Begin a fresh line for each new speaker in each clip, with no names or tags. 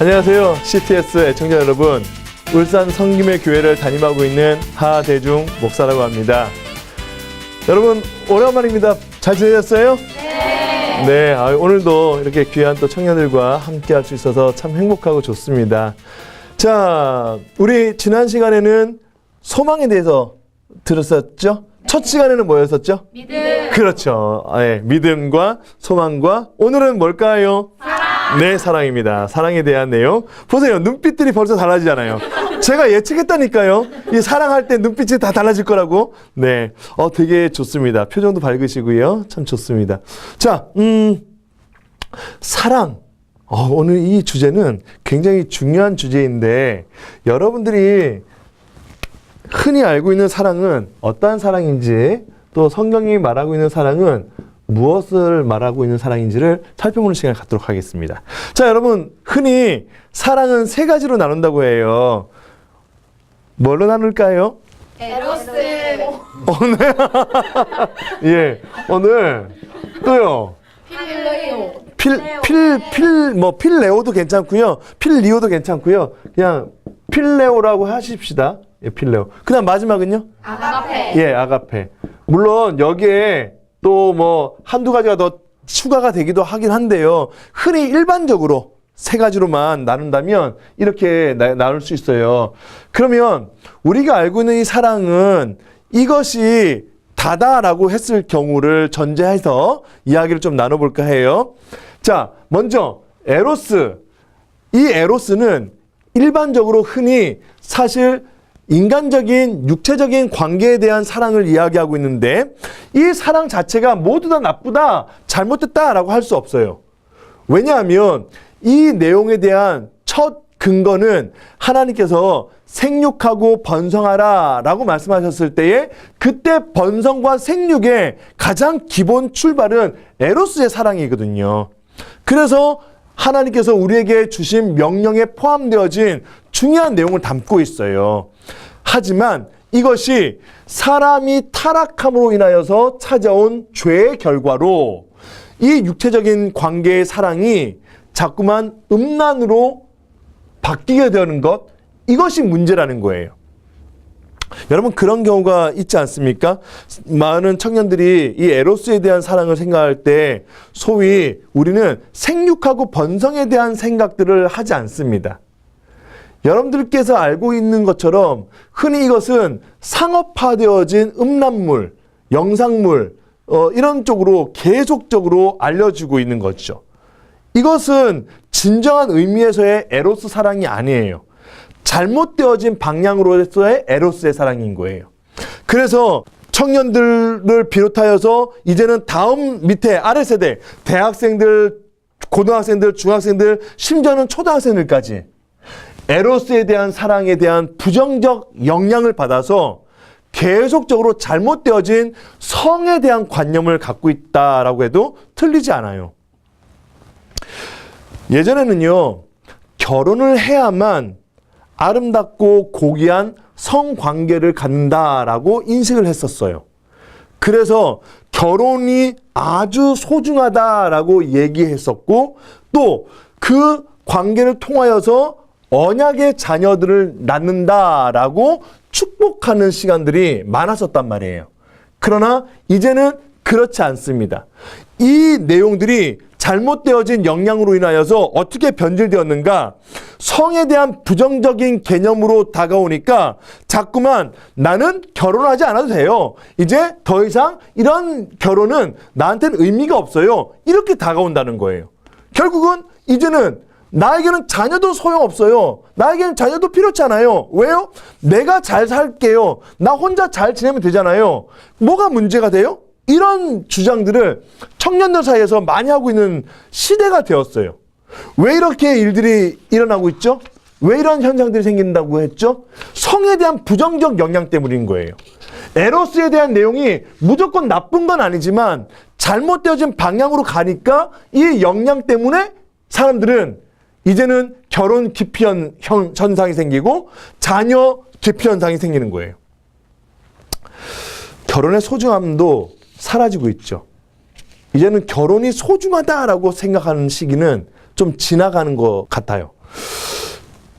안녕하세요. CTS 애청자 여러분. 울산 성김의 교회를 담임하고 있는 하대중 목사라고 합니다. 여러분 오랜만입니다. 잘 지내셨어요? 네. 네, 오늘도 이렇게 귀한 또 청년들과 함께 할 수 있어서 참 행복하고 좋습니다. 자, 우리 지난 시간에는 소망에 대해서 들었었죠? 첫 시간에는 뭐였었죠? 믿음. 그렇죠. 네, 믿음과 소망과 오늘은 뭘까요? 사랑. 네, 사랑입니다. 사랑에 대한 내용. 보세요. 눈빛들이 벌써 달라지잖아요. 제가 예측했다니까요. 이 사랑할 때 눈빛이 다 달라질 거라고. 네. 되게 좋습니다. 표정도 밝으시고요. 참 좋습니다. 자, 사랑. 오늘 이 주제는 굉장히 중요한 주제인데 여러분들이 흔히 알고 있는 사랑은 어떠한 사랑인지 또 성경이 말하고 있는 사랑은 무엇을 말하고 있는 사랑인지를 살펴보는 시간을 갖도록 하겠습니다. 자, 여러분 흔히 사랑은 세 가지로 나눈다고 해요. 뭘로 나눌까요?
에로스.
오늘 예, 오늘 또요. 필레오도 괜찮고요. 필리오도 괜찮고요. 그냥 필레오라고 하십시다. 예, 필레오. 그다음 마지막은요?
아가페.
예, 아가페. 물론 여기에 또 뭐 한두 가지가 더 추가가 되기도 하긴 한데요. 흔히 일반적으로 세 가지로만 나눈다면 이렇게 나눌 수 있어요. 그러면 우리가 알고 있는 이 사랑은 이것이 다다라고 했을 경우를 전제해서 이야기를 좀 나눠볼까 해요. 자, 먼저 에로스. 이 에로스는 일반적으로 흔히 사실 인간적인 육체적인 관계에 대한 사랑을 이야기하고 있는데 이 사랑 자체가 모두 다 나쁘다, 잘못됐다라고 할 수 없어요. 왜냐하면 이 내용에 대한 첫 근거는 하나님께서 생육하고 번성하라 라고 말씀하셨을 때에 그때 번성과 생육의 가장 기본 출발은 에로스의 사랑이거든요. 그래서 하나님께서 우리에게 주신 명령에 포함되어진 중요한 내용을 담고 있어요. 하지만 이것이 사람이 타락함으로 인하여서 찾아온 죄의 결과로 이 육체적인 관계의 사랑이 자꾸만 음란으로 바뀌게 되는 것, 이것이 문제라는 거예요. 여러분 그런 경우가 있지 않습니까? 많은 청년들이 이 에로스에 대한 사랑을 생각할 때 소위 우리는 생육하고 번성에 대한 생각들을 하지 않습니다. 여러분들께서 알고 있는 것처럼 흔히 이것은 상업화되어진 음란물, 영상물 이런 쪽으로 계속적으로 알려지고 있는 거죠. 이것은 진정한 의미에서의 에로스 사랑이 아니에요. 잘못되어진 방향으로서의 에로스의 사랑인 거예요. 그래서 청년들을 비롯하여서 이제는 다음 밑에 아래 세대, 대학생들, 고등학생들, 중학생들, 심지어는 초등학생들까지 에로스에 대한 사랑에 대한 부정적 영향을 받아서 계속적으로 잘못되어진 성에 대한 관념을 갖고 있다라고 해도 틀리지 않아요. 예전에는요, 결혼을 해야만 아름답고 고귀한 성관계를 갖는다라고 인식을 했었어요. 그래서 결혼이 아주 소중하다라고 얘기했었고 또 그 관계를 통하여서 언약의 자녀들을 낳는다라고 축복하는 시간들이 많았었단 말이에요. 그러나 이제는 그렇지 않습니다. 이 내용들이 잘못되어진 영향으로 인하여서 어떻게 변질되었는가? 성에 대한 부정적인 개념으로 다가오니까 자꾸만 나는 결혼하지 않아도 돼요. 이제 더 이상 이런 결혼은 나한테는 의미가 없어요. 이렇게 다가온다는 거예요. 결국은 이제는 나에게는 자녀도 소용없어요. 나에게는 자녀도 필요찮아요. 왜요? 내가 잘 살게요. 나 혼자 잘 지내면 되잖아요. 뭐가 문제가 돼요? 이런 주장들을 청년들 사이에서 많이 하고 있는 시대가 되었어요. 왜 이렇게 일들이 일어나고 있죠? 왜 이런 현상들이 생긴다고 했죠? 성에 대한 부정적 영향 때문인 거예요. 에로스에 대한 내용이 무조건 나쁜 건 아니지만 잘못되어진 방향으로 가니까 이 영향 때문에 사람들은 이제는 결혼 기피 현상이 생기고 자녀 기피 현상이 생기는 거예요. 결혼의 소중함도 사라지고 있죠. 이제는 결혼이 소중하다라고 생각하는 시기는 좀 지나가는 것 같아요.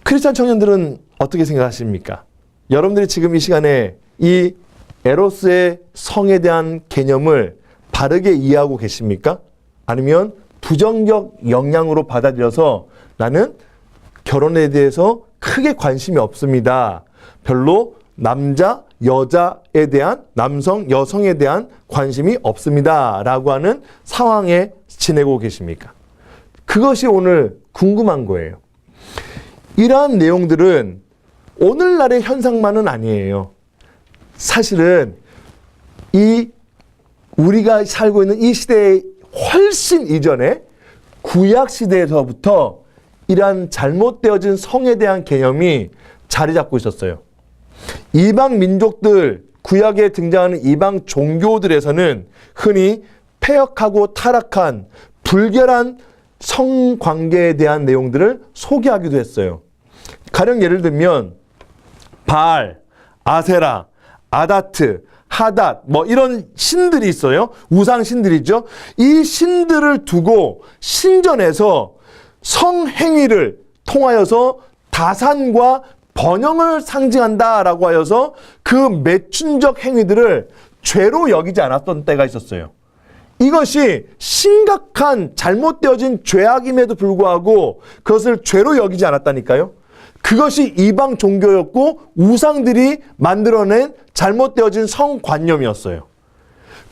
크리스찬 청년들은 어떻게 생각하십니까? 여러분들이 지금 이 시간에 이 에로스의 성에 대한 개념을 바르게 이해하고 계십니까? 아니면 부정적 영향으로 받아들여서 나는 결혼에 대해서 크게 관심이 없습니다. 별로 남자, 여자에 대한, 남성, 여성에 대한 관심이 없습니다. 라고 하는 상황에 지내고 계십니까? 그것이 오늘 궁금한 거예요. 이러한 내용들은 오늘날의 현상만은 아니에요. 사실은 우리가 살고 있는 이 시대의 훨씬 이전에 구약 시대에서부터 이러한 잘못되어진 성에 대한 개념이 자리 잡고 있었어요. 이방 민족들, 구약에 등장하는 이방 종교들에서는 흔히 폐역하고 타락한 불결한 성관계에 대한 내용들을 소개하기도 했어요. 가령 예를 들면 바알, 아세라, 아다트, 하닷 뭐 이런 신들이 있어요. 우상 신들이죠. 이 신들을 두고 신전에서 성행위를 통하여서 다산과 번영을 상징한다라고 하여서 그 매춘적 행위들을 죄로 여기지 않았던 때가 있었어요. 이것이 심각한 잘못되어진 죄악임에도 불구하고 그것을 죄로 여기지 않았다니까요. 그것이 이방 종교였고 우상들이 만들어낸 잘못되어진 성관념이었어요.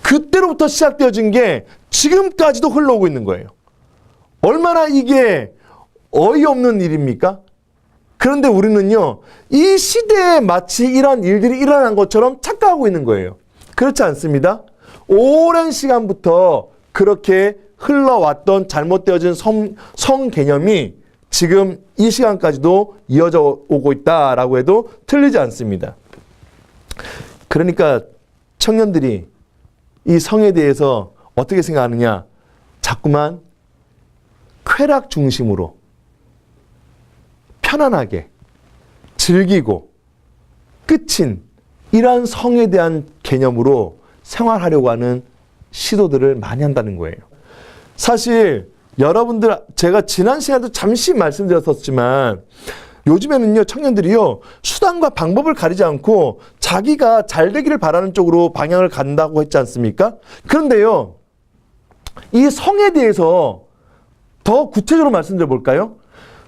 그때로부터 시작되어진 게 지금까지도 흘러오고 있는 거예요. 얼마나 이게 어이없는 일입니까? 그런데 우리는요, 이 시대에 마치 이런 일들이 일어난 것처럼 착각하고 있는 거예요. 그렇지 않습니다. 오랜 시간부터 그렇게 흘러왔던 잘못되어진 성 개념이 지금 이 시간까지도 이어져 오고 있다라고 해도 틀리지 않습니다. 그러니까 청년들이 이 성에 대해서 어떻게 생각하느냐? 자꾸만 쾌락 중심으로 편안하게 즐기고 끝인 이러한 성에 대한 개념으로 생활하려고 하는 시도들을 많이 한다는 거예요. 사실 여러분들 제가 지난 시간에도 잠시 말씀드렸었지만 요즘에는요 청년들이요 수단과 방법을 가리지 않고 자기가 잘 되기를 바라는 쪽으로 방향을 간다고 했지 않습니까? 그런데요 이 성에 대해서 더 구체적으로 말씀드려 볼까요?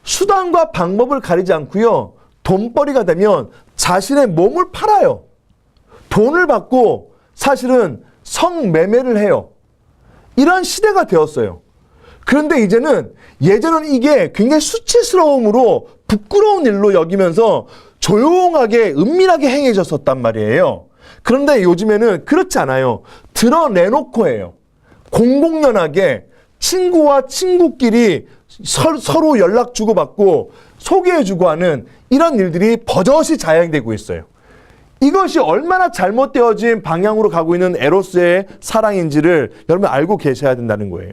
수단과 방법을 가리지 않고요 돈벌이가 되면 자신의 몸을 팔아요. 돈을 받고 사실은 성매매를 해요. 이런 시대가 되었어요. 그런데 이제는 예전은 이게 굉장히 수치스러움으로 부끄러운 일로 여기면서 조용하게 은밀하게 행해졌었단 말이에요. 그런데 요즘에는 그렇지 않아요. 드러내놓고 해요. 공공연하게 친구와 친구끼리 서로 연락 주고받고 소개해주고 하는 이런 일들이 버젓이 자행되고 있어요. 이것이 얼마나 잘못되어진 방향으로 가고 있는 에로스의 사랑인지를 여러분 알고 계셔야 된다는 거예요.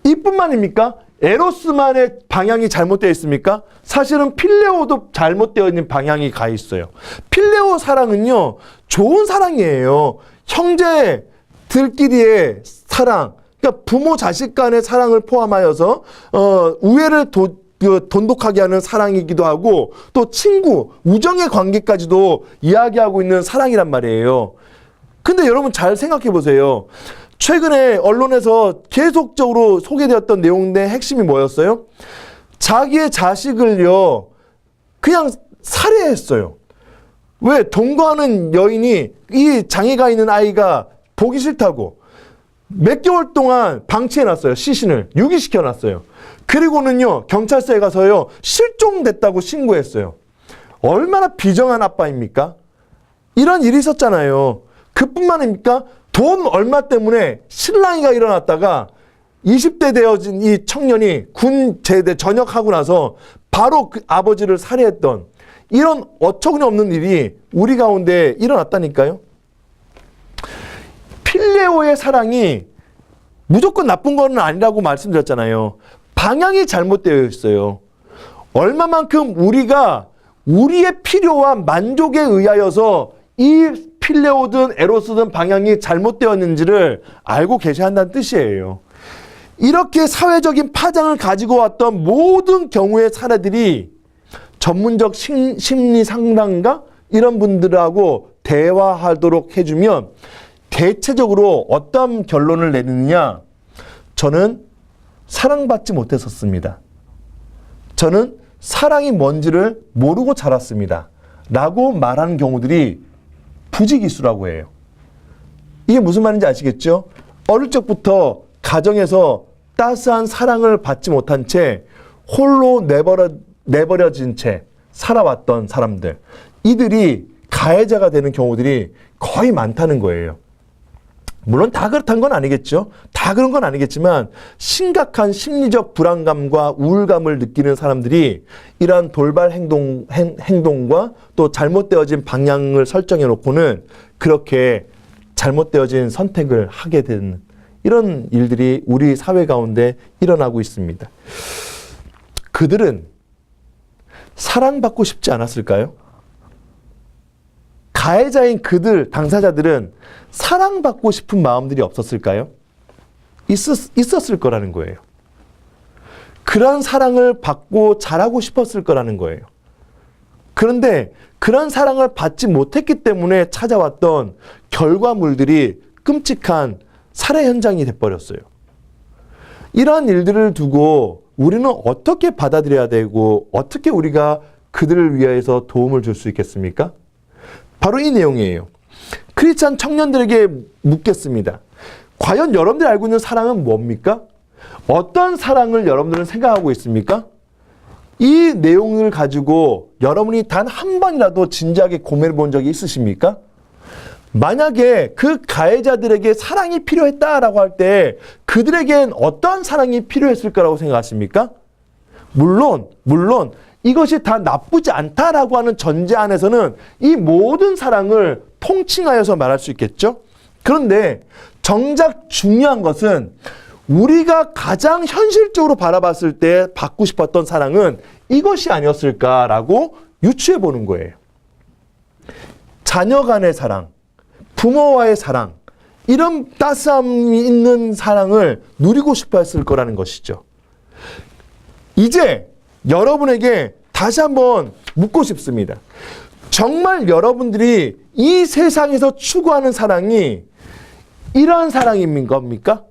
이뿐만입니까? 에로스만의 방향이 잘못되어 있습니까? 사실은 필레오도 잘못되어 있는 방향이 가 있어요. 필레오 사랑은요, 좋은 사랑이에요. 형제들끼리의 사랑, 그러니까 부모 자식 간의 사랑을 포함하여서 우애를 돈독하게 하는 사랑이기도 하고 또 친구, 우정의 관계까지도 이야기하고 있는 사랑이란 말이에요. 근데 여러분 잘 생각해 보세요. 최근에 언론에서 계속적으로 소개되었던 내용의 핵심이 뭐였어요? 자기의 자식을요 그냥 살해했어요. 왜? 동거하는 여인이 이 장애가 있는 아이가 보기 싫다고 몇 개월 동안 방치해놨어요. 시신을 유기시켜놨어요. 그리고는요 경찰서에 가서요 실종됐다고 신고했어요. 얼마나 비정한 아빠입니까? 이런 일이 있었잖아요. 그뿐만입니까? 돈 얼마 때문에 실랑이가 일어났다가 20대 되어진 이 청년이 군 제대 전역하고 나서 바로 그 아버지를 살해했던 이런 어처구니 없는 일이 우리 가운데 일어났다니까요. 필레오의 사랑이 무조건 나쁜 건 아니라고 말씀드렸잖아요. 방향이 잘못되어 있어요. 얼마만큼 우리가 우리의 필요와 만족에 의하여서 이 필레오든 에로스든 방향이 잘못되었는지를 알고 계셔야 한다는 뜻이에요. 이렇게 사회적인 파장을 가지고 왔던 모든 경우의 사례들이 전문적 심리 상담가 이런 분들하고 대화하도록 해주면 대체적으로 어떤 결론을 내느냐? 저는 사랑받지 못했었습니다. 저는 사랑이 뭔지를 모르고 자랐습니다. 라고 말하는 경우들이 부지기수라고 해요. 이게 무슨 말인지 아시겠죠? 어릴 적부터 가정에서 따스한 사랑을 받지 못한 채 홀로 내버려진 채 살아왔던 사람들, 이들이 가해자가 되는 경우들이 거의 많다는 거예요. 물론 다 그렇다는 건 아니겠죠. 다 그런 건 아니겠지만 심각한 심리적 불안감과 우울감을 느끼는 사람들이 이러한 돌발 행동과 또 잘못되어진 방향을 설정해 놓고는 그렇게 잘못되어진 선택을 하게 되는 이런 일들이 우리 사회 가운데 일어나고 있습니다. 그들은 사랑받고 싶지 않았을까요? 가해자인 그들, 당사자들은 사랑받고 싶은 마음들이 없었을까요? 있었을 거라는 거예요. 그런 사랑을 받고 자라고 싶었을 거라는 거예요. 그런데 그런 사랑을 받지 못했기 때문에 찾아왔던 결과물들이 끔찍한 살해 현장이 돼버렸어요. 이러한 일들을 두고 우리는 어떻게 받아들여야 되고 어떻게 우리가 그들을 위해서 도움을 줄 수 있겠습니까? 바로 이 내용이에요. 크리스찬 청년들에게 묻겠습니다. 과연 여러분들이 알고 있는 사랑은 뭡니까? 어떤 사랑을 여러분들은 생각하고 있습니까? 이 내용을 가지고 여러분이 단 한 번이라도 진지하게 고민해 본 적이 있으십니까? 만약에 그 가해자들에게 사랑이 필요했다라고 할 때 그들에겐 어떤 사랑이 필요했을 거라고 생각하십니까? 물론 이것이 다 나쁘지 않다라고 하는 전제 안에서는 이 모든 사랑을 통칭하여서 말할 수 있겠죠? 그런데 정작 중요한 것은 우리가 가장 현실적으로 바라봤을 때 받고 싶었던 사랑은 이것이 아니었을까라고 유추해 보는 거예요. 자녀 간의 사랑, 부모와의 사랑, 이런 따스함이 있는 사랑을 누리고 싶어 했을 거라는 것이죠. 이제 여러분에게 다시 한번 묻고 싶습니다. 정말 여러분들이 이 세상에서 추구하는 사랑이 이러한 사랑인 겁니까?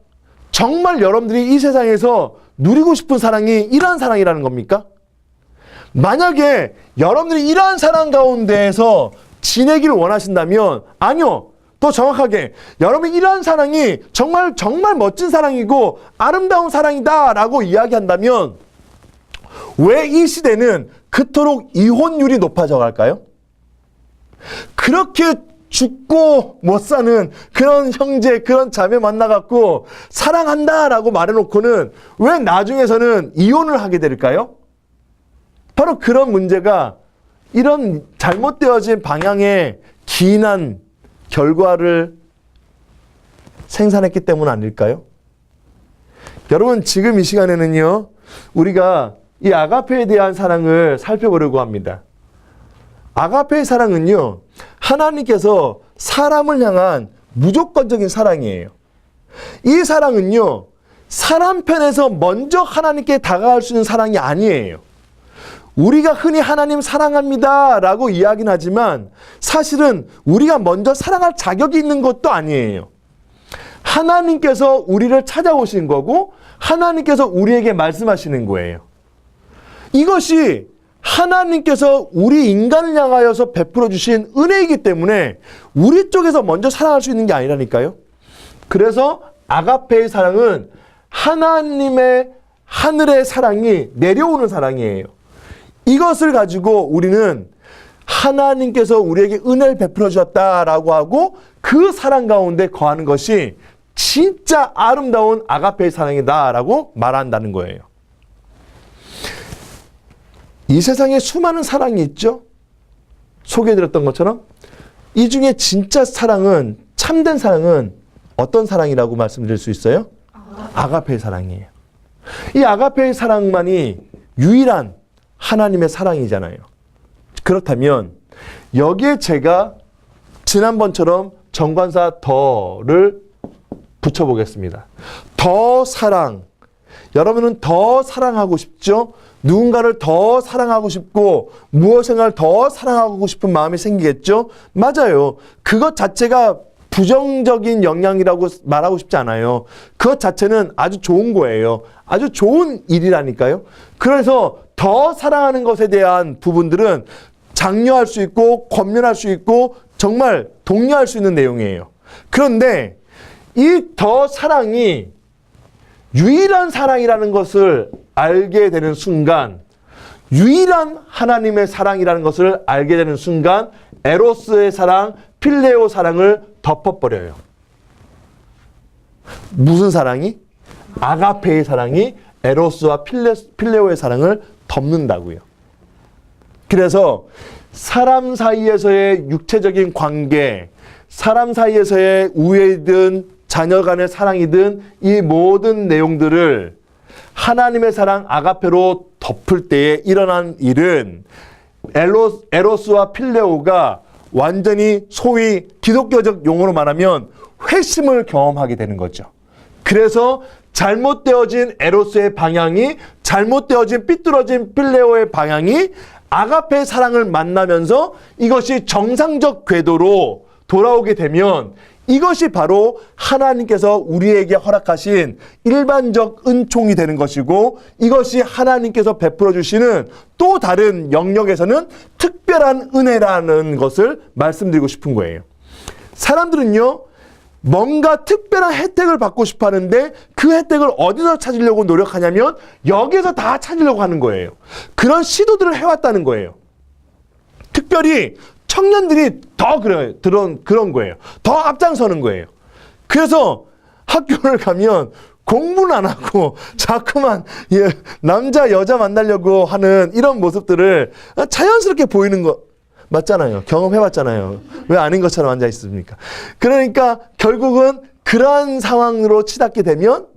정말 여러분들이 이 세상에서 누리고 싶은 사랑이 이러한 사랑이라는 겁니까? 만약에 여러분들이 이러한 사랑 가운데에서 지내기를 원하신다면 아니요. 더 정확하게 여러분이 이러한 사랑이 정말 멋진 사랑이고 아름다운 사랑이다라고 이야기한다면 왜 이 시대는 그토록 이혼율이 높아져 갈까요? 그렇게 죽고 못 사는 그런 형제, 그런 자매 만나갖고 사랑한다라고 말해놓고는 왜 나중에서는 이혼을 하게 될까요? 바로 그런 문제가 이런 잘못되어진 방향의 기인한 결과를 생산했기 때문 아닐까요? 여러분, 지금 이 시간에는요, 우리가 이 아가페에 대한 사랑을 살펴보려고 합니다. 아가페의 사랑은요, 하나님께서 사람을 향한 무조건적인 사랑이에요. 이 사랑은요, 사람 편에서 먼저 하나님께 다가갈 수 있는 사랑이 아니에요. 우리가 흔히 하나님 사랑합니다 라고 이야기는 하지만 사실은 우리가 먼저 사랑할 자격이 있는 것도 아니에요. 하나님께서 우리를 찾아오신 거고 하나님께서 우리에게 말씀하시는 거예요. 이것이 하나님께서 우리 인간을 향하여서 베풀어 주신 은혜이기 때문에 우리 쪽에서 먼저 사랑할 수 있는 게 아니라니까요. 그래서 아가페의 사랑은 하나님의 하늘의 사랑이 내려오는 사랑이에요. 이것을 가지고 우리는 하나님께서 우리에게 은혜를 베풀어 주셨다라고 하고 그 사랑 가운데 거하는 것이 진짜 아름다운 아가페의 사랑이다라고 말한다는 거예요. 이 세상에 수많은 사랑이 있죠. 소개해드렸던 것처럼 이 중에 진짜 사랑은, 참된 사랑은 어떤 사랑이라고 말씀드릴 수 있어요? 아가페의 사랑이에요. 이 아가페의 사랑만이 유일한 하나님의 사랑이잖아요. 그렇다면 여기에 제가 지난번처럼 정관사 더를 붙여보겠습니다. 더 사랑. 여러분은 더 사랑하고 싶죠? 누군가를 더 사랑하고 싶고 무엇인가를 더 사랑하고 싶은 마음이 생기겠죠? 맞아요. 그것 자체가 부정적인 영향이라고 말하고 싶지 않아요. 그것 자체는 아주 좋은 거예요. 아주 좋은 일이라니까요. 그래서 더 사랑하는 것에 대한 부분들은 장려할 수 있고 권면할 수 있고 정말 독려할 수 있는 내용이에요. 그런데 이 더 사랑이 유일한 사랑이라는 것을 알게 되는 순간, 유일한 하나님의 사랑이라는 것을 알게 되는 순간 에로스의 사랑, 필레오 사랑을 덮어버려요. 무슨 사랑이? 아가페의 사랑이 에로스와 필레오의 사랑을 덮는다고요. 그래서 사람 사이에서의 육체적인 관계, 사람 사이에서의 우애든 자녀 간의 사랑이든 이 모든 내용들을 하나님의 사랑 아가페로 덮을 때에 일어난 일은 에로스와 필레오가 완전히 소위 기독교적 용어로 말하면 회심을 경험하게 되는 거죠. 그래서 잘못되어진 에로스의 방향이, 잘못되어진 삐뚤어진 필레오의 방향이 아가페의 사랑을 만나면서 이것이 정상적 궤도로 돌아오게 되면 이것이 바로 하나님께서 우리에게 허락하신 일반적 은총이 되는 것이고, 이것이 하나님께서 베풀어 주시는 또 다른 영역에서는 특별한 은혜라는 것을 말씀드리고 싶은 거예요. 사람들은요, 뭔가 특별한 혜택을 받고 싶어 하는데 그 혜택을 어디서 찾으려고 노력하냐면 여기에서 다 찾으려고 하는 거예요. 그런 시도들을 해왔다는 거예요. 특별히 청년들이 더 그런 거예요. 더 앞장서는 거예요. 그래서 학교를 가면 공부는 안 하고 자꾸만 남자 여자 만나려고 하는 이런 모습들을 자연스럽게 보이는 거 맞잖아요. 경험해봤잖아요. 왜 아닌 것처럼 앉아 있습니까? 그러니까 결국은 그러한 상황으로 치닫게 되면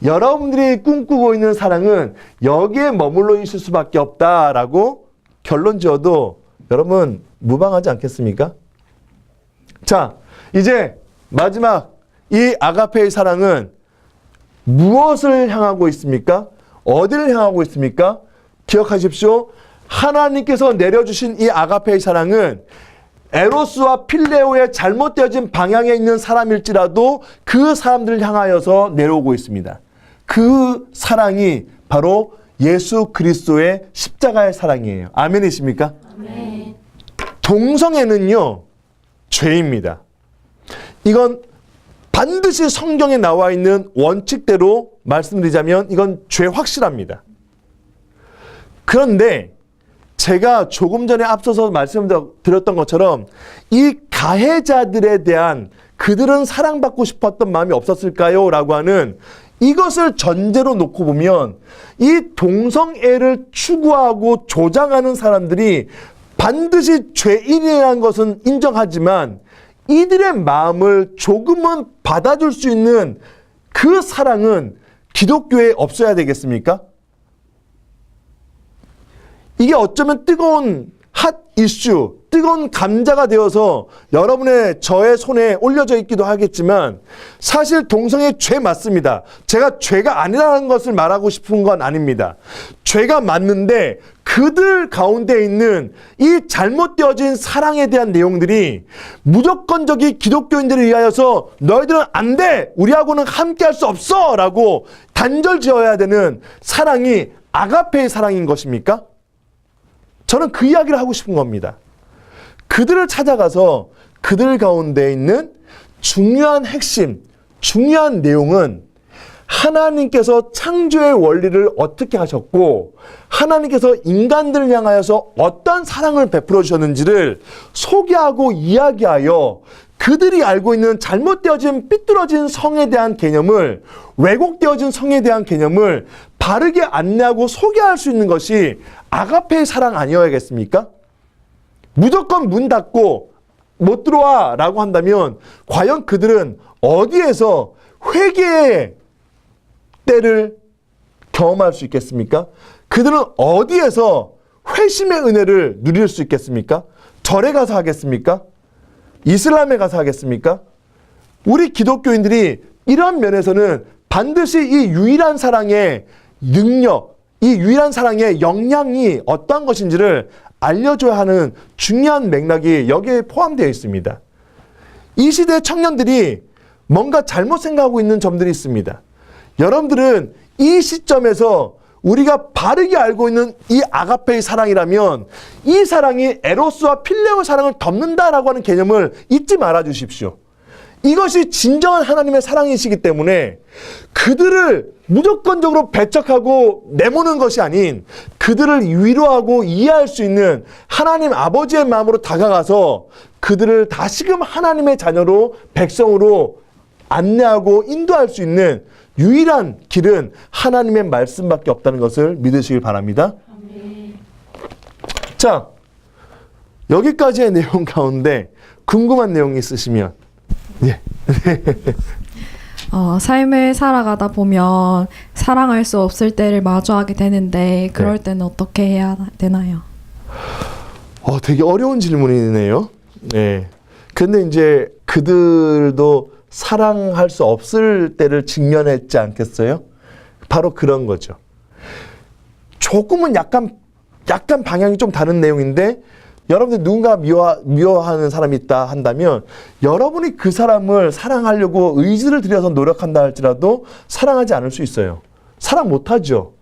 여러분들이 꿈꾸고 있는 사랑은 여기에 머물러 있을 수밖에 없다라고 결론 지어도 여러분 무방하지 않겠습니까? 자, 이제 마지막 이 아가페의 사랑은 무엇을 향하고 있습니까? 어디를 향하고 있습니까? 기억하십시오. 하나님께서 내려주신 이 아가페의 사랑은 에로스와 필레오의 잘못되어진 방향에 있는 사람일지라도 그 사람들을 향하여서 내려오고 있습니다. 그 사랑이 바로 예수 그리스도의 십자가의 사랑이에요. 아멘이십니까? 아멘. 동성애는요, 죄입니다. 이건 반드시 성경에 나와 있는 원칙대로 말씀드리자면 이건 죄 확실합니다. 그런데 제가 조금 전에 앞서서 말씀드렸던 것처럼 이 가해자들에 대한 그들은 사랑받고 싶었던 마음이 없었을까요? 라고 하는 이것을 전제로 놓고 보면 이 동성애를 추구하고 조장하는 사람들이 반드시 죄인이라는 것은 인정하지만 이들의 마음을 조금은 받아줄 수 있는 그 사랑은 기독교에 없어야 되겠습니까? 이게 어쩌면 뜨거운 핫 이슈, 뜨거운 감자가 되어서 여러분의 저의 손에 올려져 있기도 하겠지만 사실 동성애 죄 맞습니다. 제가 죄가 아니라는 것을 말하고 싶은 건 아닙니다. 죄가 맞는데 그들 가운데 있는 이 잘못되어진 사랑에 대한 내용들이 무조건적인 기독교인들에 의하여서 너희들은 안 돼! 우리하고는 함께 할 수 없어! 라고 단절 지어야 되는 사랑이 아가페의 사랑인 것입니까? 저는 그 이야기를 하고 싶은 겁니다. 그들을 찾아가서 그들 가운데 있는 중요한 핵심, 중요한 내용은 하나님께서 창조의 원리를 어떻게 하셨고 하나님께서 인간들을 향하여서 어떤 사랑을 베풀어 주셨는지를 소개하고 이야기하여 그들이 알고 있는 잘못되어진 삐뚤어진 성에 대한 개념을, 왜곡되어진 성에 대한 개념을 바르게 안내하고 소개할 수 있는 것이 아가페의 사랑 아니어야겠습니까? 무조건 문 닫고 못 들어와 라고 한다면 과연 그들은 어디에서 회개의 때를 경험할 수 있겠습니까? 그들은 어디에서 회심의 은혜를 누릴 수 있겠습니까? 절에 가서 하겠습니까? 이슬람에 가서 하겠습니까? 우리 기독교인들이 이러한 면에서는 반드시 이 유일한 사랑의 능력, 이 유일한 사랑의 영향이 어떠한 것인지를 알려줘야 하는 중요한 맥락이 여기에 포함되어 있습니다. 이 시대의 청년들이 뭔가 잘못 생각하고 있는 점들이 있습니다. 여러분들은 이 시점에서 우리가 바르게 알고 있는 이 아가페의 사랑이라면 이 사랑이 에로스와 필레오의 사랑을 덮는다라고 하는 개념을 잊지 말아 주십시오. 이것이 진정한 하나님의 사랑이시기 때문에 그들을 무조건적으로 배척하고 내모는 것이 아닌 그들을 위로하고 이해할 수 있는 하나님 아버지의 마음으로 다가가서 그들을 다시금 하나님의 자녀로 백성으로 안내하고 인도할 수 있는 유일한 길은 하나님의 말씀밖에 없다는 것을 믿으시길 바랍니다. 자, 여기까지의 내용 가운데 궁금한 내용이 있으시면 예.
삶을 살아가다 보면 사랑할 수 없을 때를 마주하게 되는데 그럴 때는 어떻게 해야 되나요?
되게 어려운 질문이네요. 네. 근데 이제 그들도 사랑할 수 없을 때를 직면했지 않겠어요? 바로 그런 거죠. 조금은 약간 방향이 좀 다른 내용인데 여러분들 누군가 미워하는 사람이 있다 한다면 여러분이 그 사람을 사랑하려고 의지를 들여서 노력한다 할지라도 사랑하지 않을 수 있어요. 사랑 못하죠.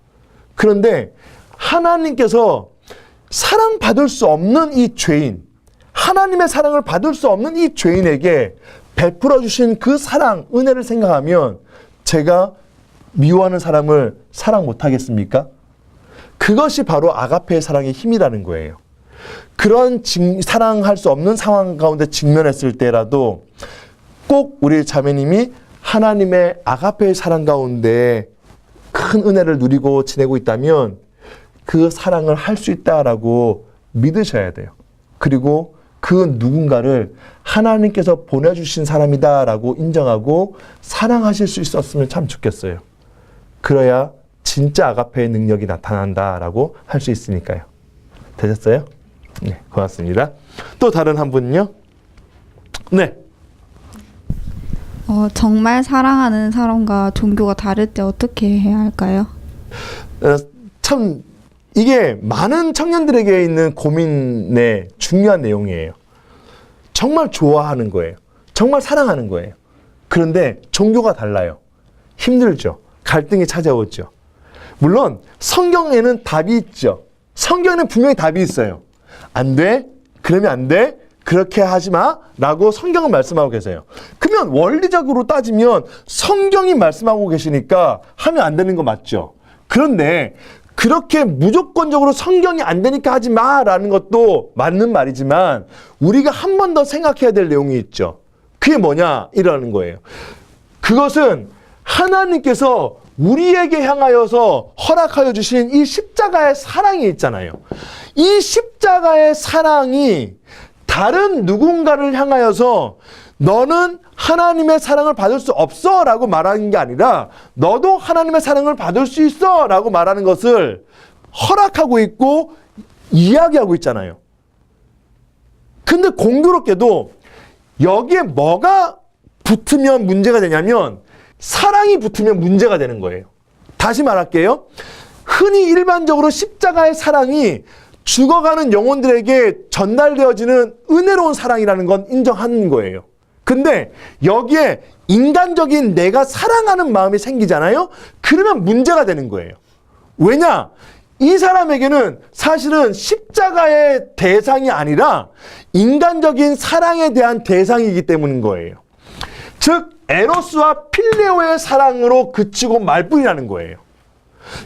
그런데 하나님께서 사랑받을 수 없는 이 죄인, 하나님의 사랑을 받을 수 없는 이 죄인에게 베풀어 주신 그 사랑, 은혜를 생각하면 제가 미워하는 사람을 사랑 못하겠습니까? 그것이 바로 아가페의 사랑의 힘이라는 거예요. 그런 사랑할 수 없는 상황 가운데 직면했을 때라도 꼭 우리 자매님이 하나님의 아가페의 사랑 가운데 큰 은혜를 누리고 지내고 있다면 그 사랑을 할 수 있다라고 믿으셔야 돼요. 그리고 그 누군가를 하나님께서 보내주신 사람이다라고 인정하고 사랑하실 수 있었으면 참 좋겠어요. 그래야 진짜 아가페의 능력이 나타난다라고 할 수 있으니까요. 되셨어요? 네, 고맙습니다. 또 다른 한 분은요? 네.
정말 사랑하는 사람과 종교가 다를 때 어떻게 해야 할까요?
참 이게 많은 청년들에게 있는 고민의 중요한 내용이에요. 정말 좋아하는 거예요. 정말 사랑하는 거예요. 그런데 종교가 달라요. 힘들죠. 갈등이 찾아오죠. 물론 성경에는 답이 있죠. 성경에는 분명히 답이 있어요. 안 돼? 그러면 안 돼? 그렇게 하지 마? 라고 성경은 말씀하고 계세요. 그러면 원리적으로 따지면 성경이 말씀하고 계시니까 하면 안 되는 거 맞죠? 그런데 그렇게 무조건적으로 성경이 안 되니까 하지 마라는 것도 맞는 말이지만 우리가 한 번 더 생각해야 될 내용이 있죠. 그게 뭐냐? 이라는 거예요. 그것은 하나님께서 우리에게 향하여서 허락하여 주신 이 십자가의 사랑이 있잖아요. 이 십자가의 사랑이 다른 누군가를 향하여서 너는 하나님의 사랑을 받을 수 없어 라고 말하는 게 아니라 너도 하나님의 사랑을 받을 수 있어 라고 말하는 것을 허락하고 있고 이야기하고 있잖아요. 근데 공교롭게도 여기에 뭐가 붙으면 문제가 되냐면 사랑이 붙으면 문제가 되는 거예요. 다시 말할게요. 흔히 일반적으로 십자가의 사랑이 죽어가는 영혼들에게 전달되어지는 은혜로운 사랑이라는 건 인정하는 거예요. 근데 여기에 인간적인 내가 사랑하는 마음이 생기잖아요? 그러면 문제가 되는 거예요. 왜냐? 이 사람에게는 사실은 십자가의 대상이 아니라 인간적인 사랑에 대한 대상이기 때문인 거예요. 즉 에로스와 필레오의 사랑으로 그치고 말 뿐이라는 거예요.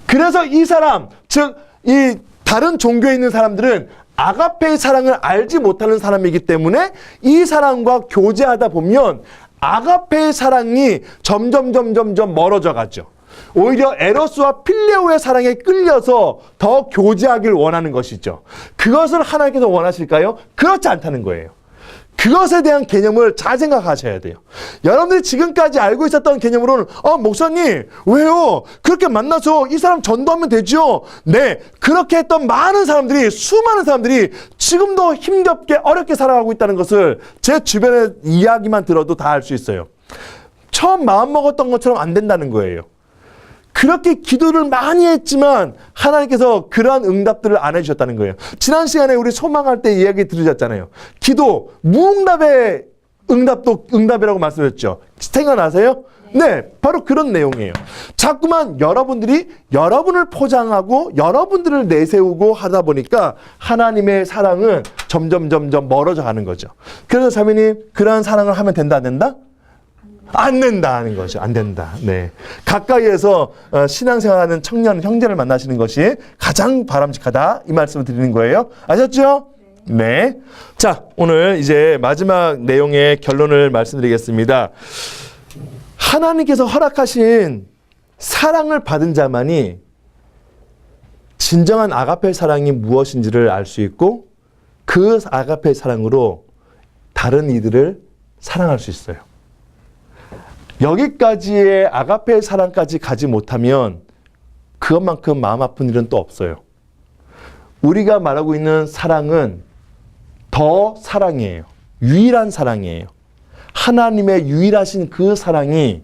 그래서 이 사람, 즉 이 다른 종교에 있는 사람들은 아가페의 사랑을 알지 못하는 사람이기 때문에 이 사람과 교제하다 보면 아가페의 사랑이 점점 멀어져 가죠. 오히려 에로스와 필레오의 사랑에 끌려서 더 교제하길 원하는 것이죠. 그것을 하나님께서 원하실까요? 그렇지 않다는 거예요. 그것에 대한 개념을 잘 생각하셔야 돼요. 여러분들이 지금까지 알고 있었던 개념으로는 목사님 왜요? 그렇게 만나서 이 사람 전도하면 되죠. 네, 그렇게 했던 많은 사람들이, 수많은 사람들이 지금도 힘겹게 어렵게 살아가고 있다는 것을 제 주변의 이야기만 들어도 다 알 수 있어요. 처음 마음먹었던 것처럼 안 된다는 거예요. 그렇게 기도를 많이 했지만 하나님께서 그러한 응답들을 안 해주셨다는 거예요. 지난 시간에 우리 소망할 때 이야기 들으셨잖아요. 기도 무응답의 응답도 응답이라고 말씀드렸죠. 생각나세요? 네, 바로 그런 내용이에요. 자꾸만 여러분들이 여러분을 포장하고 여러분들을 내세우고 하다 보니까 하나님의 사랑은 점점 멀어져 가는 거죠. 그래서 자매님, 그러한 사랑을 하면 된다, 안 된다? 안 된다는 거죠. 안 된다. 네. 가까이에서 신앙생활하는 청년 형제를 만나시는 것이 가장 바람직하다. 이 말씀을 드리는 거예요. 아셨죠? 네. 자, 오늘 이제 마지막 내용의 결론을 말씀드리겠습니다. 하나님께서 허락하신 사랑을 받은 자만이 진정한 아가페 사랑이 무엇인지를 알 수 있고 그 아가페 사랑으로 다른 이들을 사랑할 수 있어요. 여기까지의 아가페 사랑까지 가지 못하면 그것만큼 마음 아픈 일은 또 없어요. 우리가 말하고 있는 사랑은 더 사랑이에요. 유일한 사랑이에요. 하나님의 유일하신 그 사랑이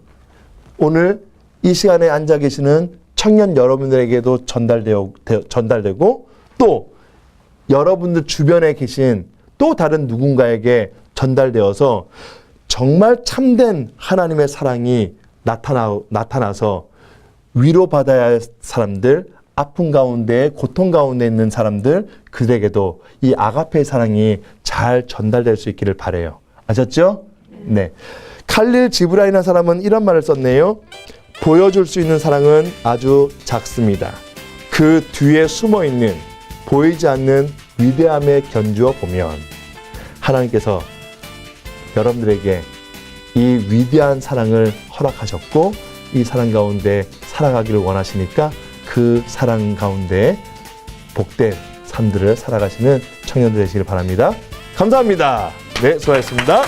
오늘 이 시간에 앉아 계시는 청년 여러분들에게도 전달되고 또 여러분들 주변에 계신 또 다른 누군가에게 전달되어서 정말 참된 하나님의 사랑이 나타나서 위로받아야 할 사람들, 아픔 가운데, 고통 가운데 있는 사람들, 그들에게도 이 아가페의 사랑이 잘 전달될 수 있기를 바라요. 아셨죠? 네. 칼릴 지브라이라는 사람은 이런 말을 썼네요. 보여줄 수 있는 사랑은 아주 작습니다. 그 뒤에 숨어있는 보이지 않는 위대함에 견주어 보면 하나님께서 여러분들에게 이 위대한 사랑을 허락하셨고 이 사랑 가운데 살아가기를 원하시니까 그 사랑 가운데 복된 삶들을 살아가시는 청년들 되시길 바랍니다. 감사합니다. 네, 수고하셨습니다.